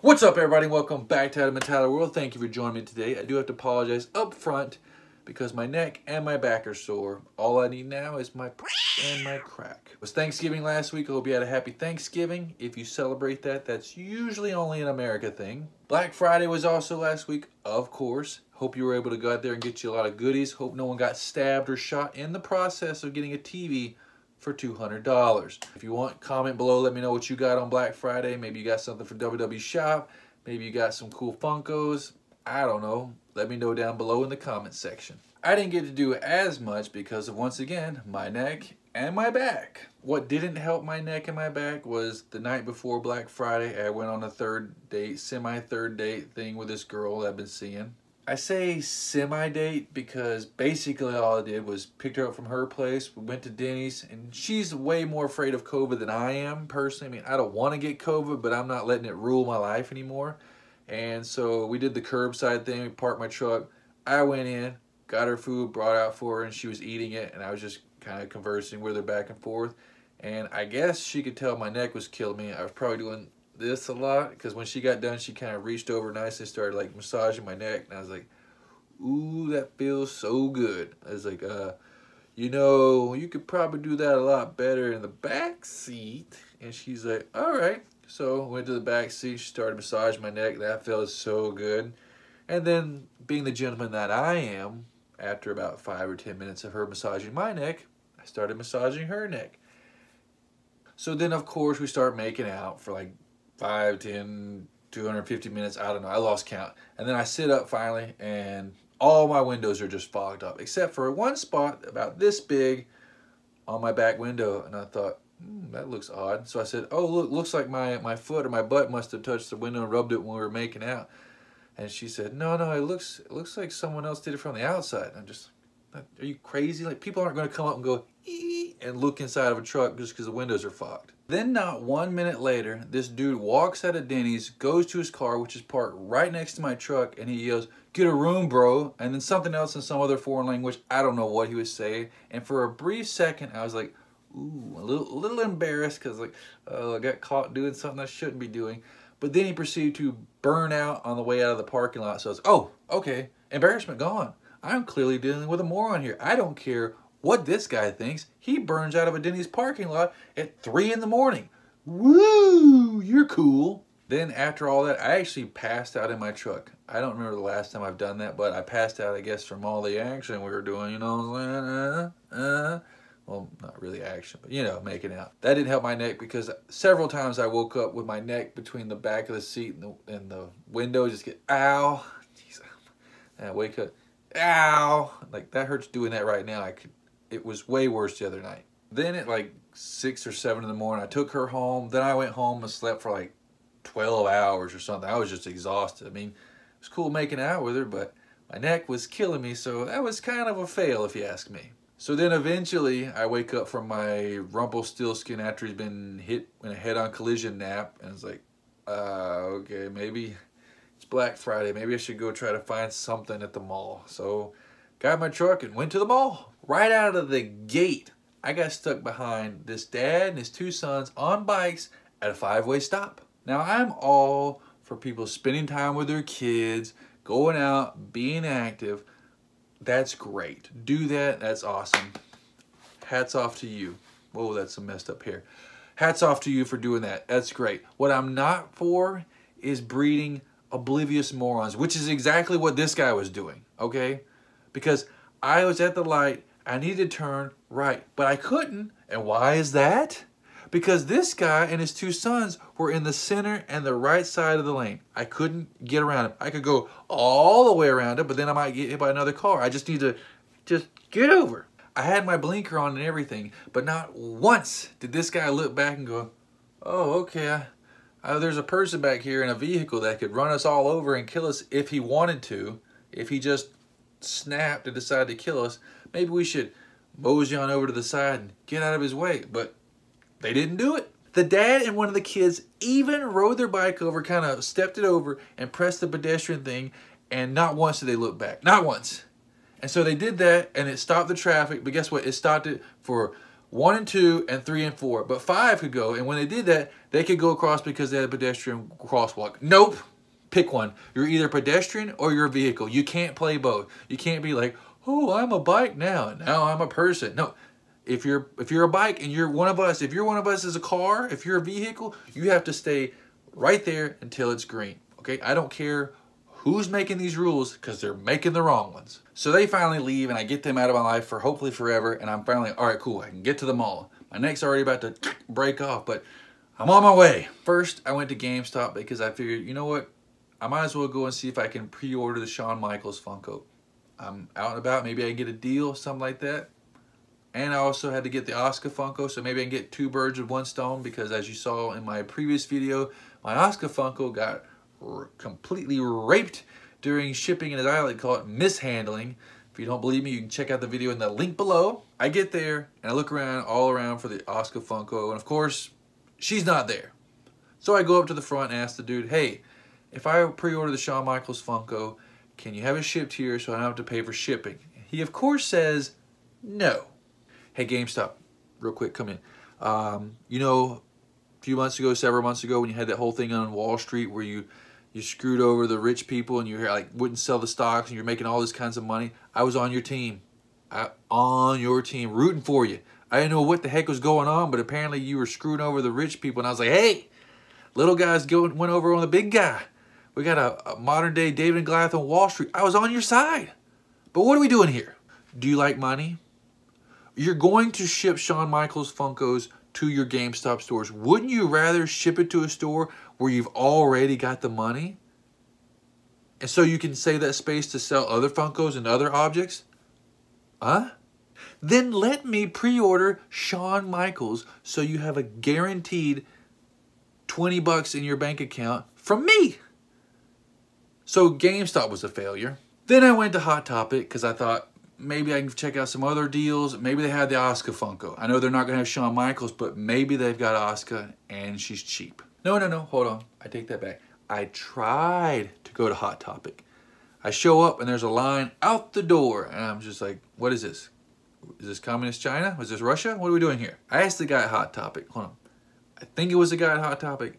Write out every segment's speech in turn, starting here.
What's up, everybody? Welcome back to Adam and Tyler World. Thank you for joining me today. I do have to apologize up front because my neck and my back are sore. All I need now is my and my crack. It was Thanksgiving last week. I hope you had a happy Thanksgiving. If you celebrate that, that's usually only an America thing. Black Friday was also last week, of course. Hope you were able to go out there and get you a lot of goodies. Hope no one got stabbed or shot in the process of getting a TV for $200. If you want, comment below, let me know what you got on Black Friday. Maybe you got something for WW Shop. Maybe you got some cool Funkos. I don't know. Let me know down below in the comment section. I didn't get to do as much because of, once again, my neck and my back. What didn't help my neck and my back was the night before Black Friday, I went on a third date, semi-third date thing with this girl that I've been seeing. I say semi-date because basically all I did was picked her up from her place, we went to Denny's, and she's way more afraid of COVID than I am, personally. I mean, I don't want to get COVID, but I'm not letting it rule my life anymore. And so we did the curbside thing, we parked my truck, I went in, got her food, brought out for her, and she was eating it, and I was just kind of conversing with her back and forth. And I guess she could tell my neck was killing me. I was probably doing this a lot because when she got done, she kind of reached over nicely and started like massaging my neck, and I was like, ooh, that feels so good. I was like, you know, you could probably do that a lot better in the back seat. And she's like, all right. So went to the back seat, she started massaging my neck. That felt so good. And then, being the gentleman that I am, after about 5 or 10 minutes of her massaging my neck, I started massaging her neck. So then, of course, we start making out for like 5, 10, 250 minutes, I don't know, I lost count. And then I sit up finally, and all my windows are just fogged up, except for one spot about this big on my back window. And I thought, that looks odd. So I said, oh, look, looks like my foot or my butt must have touched the window and rubbed it when we were making out. And she said, no, it looks like someone else did it from the outside. I'm just, are you crazy? Like, people aren't going to come up and go, ee, and look inside of a truck just because the windows are fogged. Then not 1 minute later, this dude walks out of Denny's, goes to his car, which is parked right next to my truck, and he yells, get a room, bro, and then something else in some other foreign language. I don't know what he was saying. And for a brief second, I was like, ooh, a little embarrassed because, like, I got caught doing something I shouldn't be doing. But then he proceeded to burn out on the way out of the parking lot. So I was, oh, okay, embarrassment gone. I'm clearly dealing with a moron here. I don't care what this guy thinks. He burns out of a Denny's parking lot at 3 in the morning. Woo, you're cool. Then after all that, I actually passed out in my truck. I don't remember the last time I've done that, but I passed out, I guess, from all the action we were doing, you know what I'm saying? Well, not really action, but, you know, making out. That didn't help my neck because several times I woke up with my neck between the back of the seat and the window, just get, ow. Jeez. And I wake up, ow. Like, that hurts doing that right now. It was way worse the other night. Then at like 6 or 7 in the morning, I took her home. Then I went home and slept for like 12 hours or something. I was just exhausted. I mean, it was cool making out with her, but my neck was killing me, so that was kind of a fail if you ask me. So then eventually I wake up from my Rumpelstiltskin after he's been hit in a head-on collision nap, and it's like, okay, maybe it's Black Friday. Maybe I should go try to find something at the mall. So got my truck and went to the mall. Right out of the gate, I got stuck behind this dad and his 2 sons on bikes at a 5-way stop. Now, I'm all for people spending time with their kids, going out, being active. That's great. Do that. That's awesome. Hats off to you. Whoa, that's some messed up hair. Hats off to you for doing that. That's great. What I'm not for is breeding oblivious morons, which is exactly what this guy was doing, okay? Because I was at the light, I needed to turn right, but I couldn't. And why is that? Because this guy and his 2 sons were in the center and the right side of the lane. I couldn't get around him. I could go all the way around him, but then I might get hit by another car. I just need to just get over. I had my blinker on and everything, but not once did this guy look back and go, oh, okay, there's a person back here in a vehicle that could run us all over and kill us if he wanted to. If he just snapped and decided to kill us, maybe we should mosey on over to the side and get out of his way. But they didn't do it. The dad and one of the kids even rode their bike over, kind of stepped it over and pressed the pedestrian thing, and not once did they look back. Not once. And so they did that, and it stopped the traffic, but guess what? It stopped it for 1 and 2 and 3 and 4, but 5 could go. And when they did that, they could go across because they had a pedestrian crosswalk. Nope. Pick one. You're either a pedestrian or you're a vehicle. You can't play both. You can't be like, oh, I'm a bike now. Now I'm a person. No. If you're a bike and you're one of us, if you're one of us as a car, if you're a vehicle, you have to stay right there until it's green. Okay? I don't care who's making these rules because they're making the wrong ones. So they finally leave and I get them out of my life for hopefully forever, and I'm finally, all right, cool, I can get to the mall. My neck's already about to break off, but I'm on my way. First, I went to GameStop because I figured, you know what? I might as well go and see if I can pre-order the Shawn Michaels Funko. I'm out and about, maybe I can get a deal, something like that. And I also had to get the Asuka Funko, so maybe I can get 2 birds with 1 stone, because as you saw in my previous video, my Asuka Funko got completely raped during shipping, and as I like to call it, mishandling. If you don't believe me, you can check out the video in the link below. I get there, and I look around, all around for the Asuka Funko, and of course, she's not there. So I go up to the front and ask the dude, hey, if I pre-order the Shawn Michaels Funko, can you have it shipped here so I don't have to pay for shipping? He, of course, says no. Hey, GameStop, real quick, come in. You know, a few months ago, several months ago, when you had that whole thing on Wall Street where you screwed over the rich people and you like wouldn't sell the stocks and you're making all this kinds of money, I was on your team. Rooting for you. I didn't know what the heck was going on, but apparently you were screwing over the rich people, and I was like, hey, little guys went over on the big guy. We got a modern day David and Goliath on Wall Street. I was on your side. But what are we doing here? Do you like money? You're going to ship Shawn Michaels Funkos to your GameStop stores. Wouldn't you rather ship it to a store where you've already got the money? And so you can save that space to sell other Funkos and other objects? Huh? Then let me pre-order Shawn Michaels so you have a guaranteed $20 in your bank account from me. So GameStop was a failure. Then I went to Hot Topic because I thought, maybe I can check out some other deals. Maybe they had the Asuka Funko. I know they're not going to have Shawn Michaels, but maybe they've got Asuka and she's cheap. No, hold on. I take that back. I tried to go to Hot Topic. I show up and there's a line out the door and I'm just like, what is this? Is this communist China? Was this Russia? What are we doing here? I asked the guy at Hot Topic. Hold on. I think it was the guy at Hot Topic.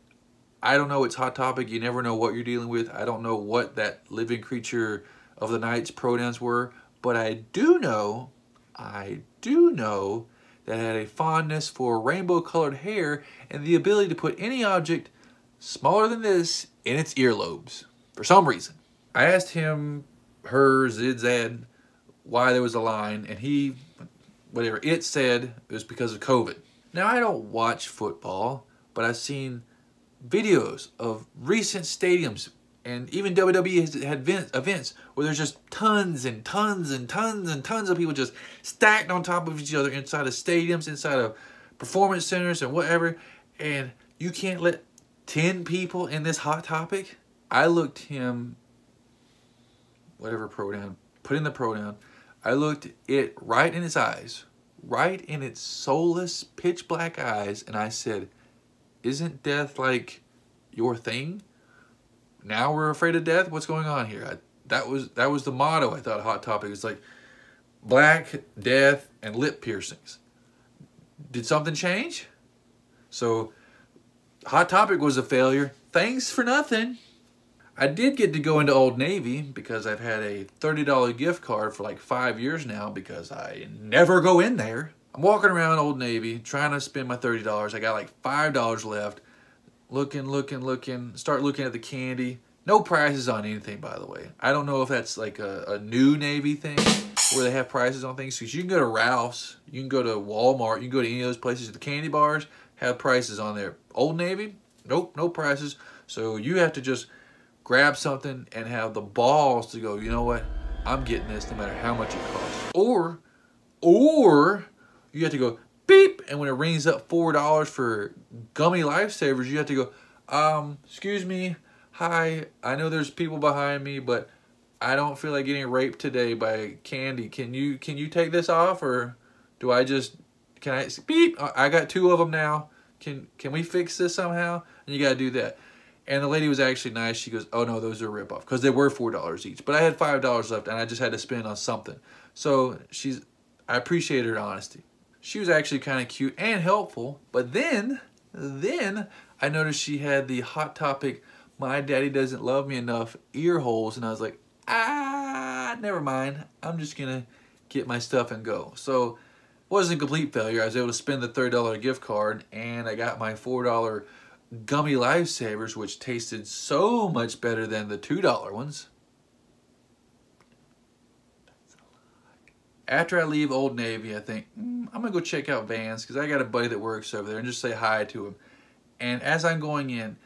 I don't know. It's Hot Topic. You never know what you're dealing with. I don't know what that living creature of the night's pronouns were. But I do know that I had a fondness for rainbow-colored hair and the ability to put any object smaller than this in its earlobes, for some reason. I asked him, her, Zid, why there was a line, and he, whatever, it said it was because of COVID. Now, I don't watch football, but I've seen videos of recent stadiums, and even WWE has had events where there's just tons and tons and tons and tons of people just stacked on top of each other inside of stadiums, inside of performance centers and whatever, and you can't let 10 people in this Hot Topic? I looked him, whatever pronoun, put in the pronoun, I looked it right in his eyes, right in its soulless, pitch black eyes, and I said, isn't death like your thing? Now we're afraid of death? What's going on here? That was the motto, I thought, Hot Topic. It's like black, death, and lip piercings. Did something change? So Hot Topic was a failure. Thanks for nothing. I did get to go into Old Navy because I've had a $30 gift card for like 5 years now because I never go in there. I'm walking around Old Navy trying to spend my $30. I got like $5 left. Looking, start looking at the candy. No prices on anything, by the way. I don't know if that's like a new Navy thing where they have prices on things. Because you can go to Ralph's, you can go to Walmart, you can go to any of those places. The candy bars have prices on there. Old Navy, nope, no prices. So you have to just grab something and have the balls to go, you know what? I'm getting this no matter how much it costs. Or you have to go, beep, and when it rings up $4 for gummy lifesavers, you have to go, excuse me, hi, I know there's people behind me, but I don't feel like getting raped today by candy. Can you take this off, or do I just, can I, beep, I got 2 of them now. Can we fix this somehow? And you gotta do that. And the lady was actually nice. She goes, oh no, those are a ripoff, because they were $4 each. But I had $5 left, and I just had to spend on something. So I appreciate her honesty. She was actually kind of cute and helpful. But then I noticed she had the Hot Topic "My Daddy Doesn't Love Me Enough" ear holes, and I was like, never mind. I'm just gonna get my stuff and go. So it wasn't a complete failure. I was able to spend the $30 gift card, and I got my $4 gummy Lifesavers, which tasted so much better than the $2 ones. After I leave Old Navy, I think, I'm going to go check out Vans because I got a buddy that works over there and just say hi to him. And as I'm going in,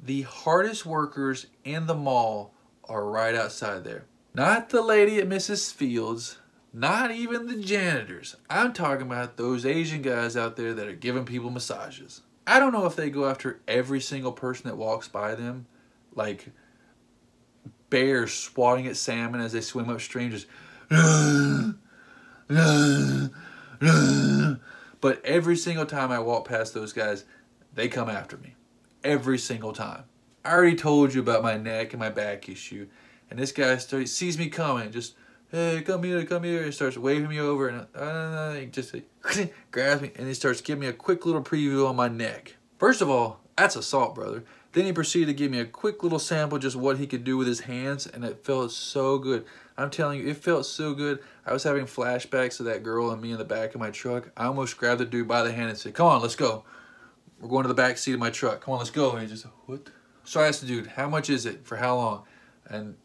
the hardest workers in the mall are right outside there. Not the lady at Mrs. Fields, not even the janitors. I'm talking about those Asian guys out there that are giving people massages. I don't know if they go after every single person that walks by them, like bears swatting at salmon as they swim upstream, just but every single time I walk past those guys, they come after me. Every single time. I already told you about my neck and my back issue, and this guy sees me coming, just, hey, come here, and starts waving me over, and he just grabs me, and he starts giving me a quick little preview on my neck. First of all, that's assault, brother. Then he proceeded to give me a quick little sample, just what he could do with his hands, and it felt so good. I'm telling you, it felt so good. I was having flashbacks of that girl and me in the back of my truck. I almost grabbed the dude by the hand and said, come on, let's go. We're going to the back seat of my truck. Come on, let's go. And he just, what? So I asked the dude, how much is it? For how long? And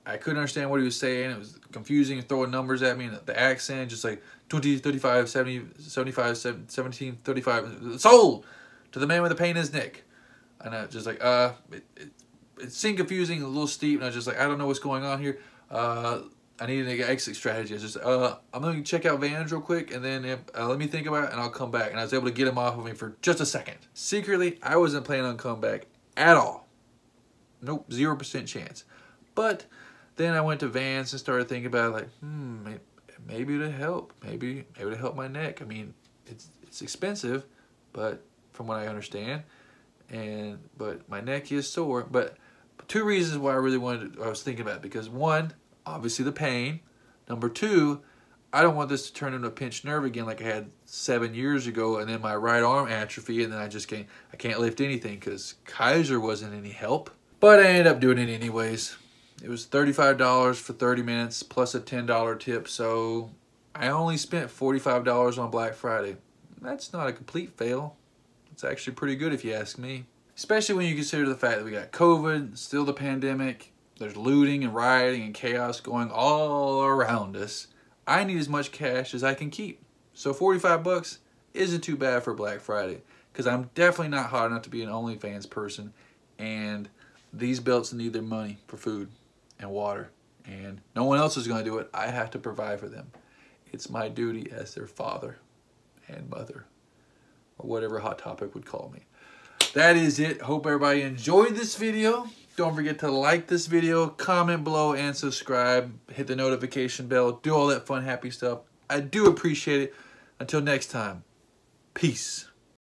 I couldn't understand what he was saying. It was confusing, throwing numbers at me, and the accent, just like 20, 35, 70, 75, 17, 35. Sold to the man with the pain in his neck. And I was just like, it seemed confusing, a little steep, and I was just like, I don't know what's going on here. I need an exit strategy. I was just, I'm going to check out Vans real quick, and then let me think about it, and I'll come back. And I was able to get him off of me for just a second. Secretly, I wasn't planning on coming back at all. Nope, 0% chance. But then I went to Vans and started thinking about it, like, maybe it'll help. Maybe it'll help my neck. I mean, it's expensive, but from what I understand, but my neck is sore. But two reasons why I was thinking about it. Because one, obviously the pain. Number two, I don't want this to turn into a pinched nerve again like I had 7 years ago, and then my right arm atrophy, and then I can't lift anything because Kaiser wasn't any help. But I ended up doing it anyways. It was $35 for 30 minutes plus a $10 tip, so I only spent $45 on Black Friday. That's not a complete fail. It's actually pretty good if you ask me. Especially when you consider the fact that we got COVID, still the pandemic, there's looting and rioting and chaos going all around us. I need as much cash as I can keep. So 45 bucks isn't too bad for Black Friday, because I'm definitely not hot enough to be an OnlyFans person, and these belts need their money for food and water, and no one else is going to do it. I have to provide for them. It's my duty as their father and mother, or whatever Hot Topic would call me. That is it. Hope everybody enjoyed this video. Don't forget to like this video, comment below, and subscribe. Hit the notification bell. Do all that fun, happy stuff. I do appreciate it. Until next time, peace.